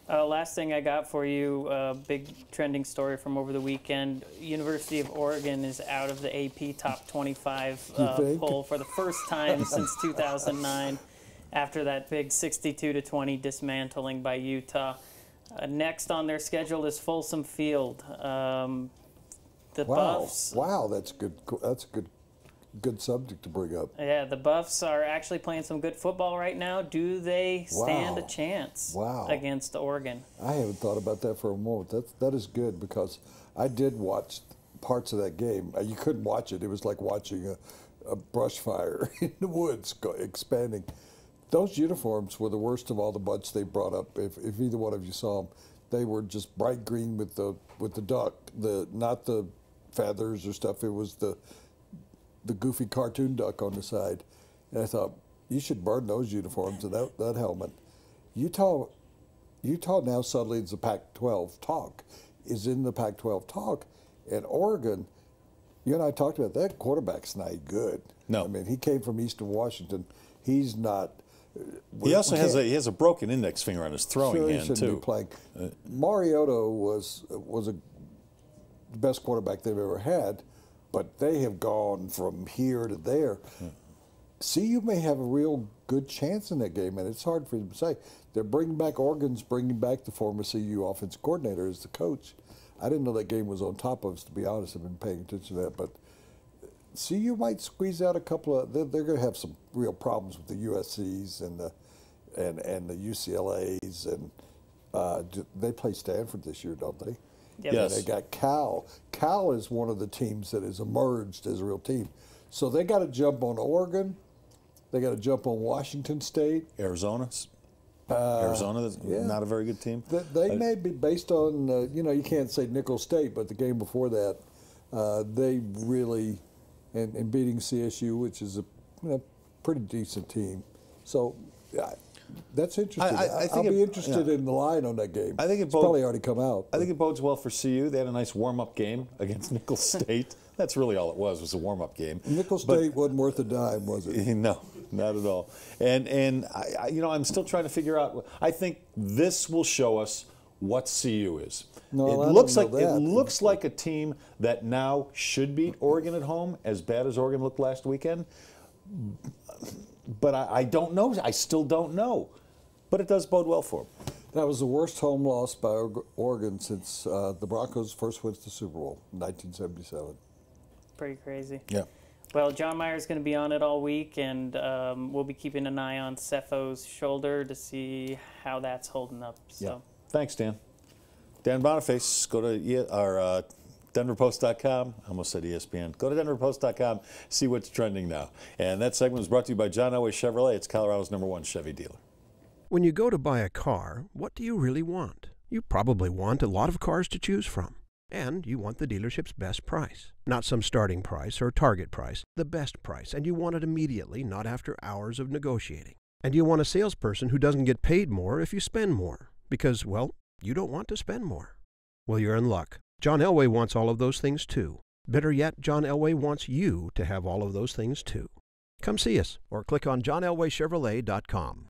Last thing I got for you, big trending story from over the weekend. University of Oregon is out of the AP Top 25 poll for the first time since 2009 after that big 62-20 dismantling by Utah. Next on their schedule is Folsom Field. The Buffs. Wow, that's good. That's a good subject to bring up. Yeah, the Buffs are actually playing some good football right now. Do they stand a chance against Oregon? I haven't thought about that for a moment. That is good, because I did watch parts of that game. You couldn't watch it. It was like watching a brush fire in the woods expanding. Those uniforms were the worst of all the bunch they brought up. If either one of you saw them, they were just bright green with the duck, not the feathers or stuff. It was the goofy cartoon duck on the side. And I thought, you should burn those uniforms and that helmet. Utah now suddenly is the Pac-12 talk, is in the Pac-12 talk. And Oregon, you and I talked about that quarterback's not good. No. I mean, he came from Eastern Washington. He's not. He also has a broken index finger on his throwing hand, too. Be playing. Mariota was the best quarterback they've ever had, but they have gone from here to there. CU may have a real good chance in that game, and it's hard for them to say. Oregon's bringing back the former CU offensive coordinator as the coach. I didn't know that game was on top of us, to be honest. I've been paying attention to that, but CU might squeeze out a couple of. They're going to have some real problems with the USC's and the UCLA's, and they play Stanford this year, don't they? Yep. Yes. And they got Cal. Cal is one of the teams that has emerged as a real team. So they got to jump on Oregon. They got to jump on Washington State. Arizona is not a very good team. They may be based on, you can't say Nickel State, but the game before that, they really, and beating CSU, which is a pretty decent team. So that's interesting. I'll be interested in the line on that game. I think it's probably already come out. I think it bodes well for CU. They had a nice warm-up game against Nickel State. That's really all it was a warm-up game. Nickel State wasn't worth a dime, was it? No, not at all. And I'm still trying to figure out. I think this will show us what CU is. No, it looks like a team that now should beat Oregon at home, as bad as Oregon looked last weekend. But I don't know. I still don't know. But it does bode well for them. That was the worst home loss by Oregon since the Broncos first went to the Super Bowl in 1977. Pretty crazy. Yeah. Well, John Mayer's going to be on it all week, and we'll be keeping an eye on Cefo's shoulder to see how that's holding up. So. Yeah. Thanks, Dan. Dan Boniface, go to our DenverPost.com. I almost said ESPN. Go to DenverPost.com, see what's trending now. And that segment was brought to you by John Elway Chevrolet. It's Colorado's #1 Chevy dealer. When you go to buy a car, what do you really want? You probably want a lot of cars to choose from. And you want the dealership's best price. Not some starting price or target price, the best price. And you want it immediately, not after hours of negotiating. And you want a salesperson who doesn't get paid more if you spend more. Because, well, you don't want to spend more. Well, you're in luck. John Elway wants all of those things too. Better yet, John Elway wants you to have all of those things too. Come see us or click on johnelwaychevrolet.com.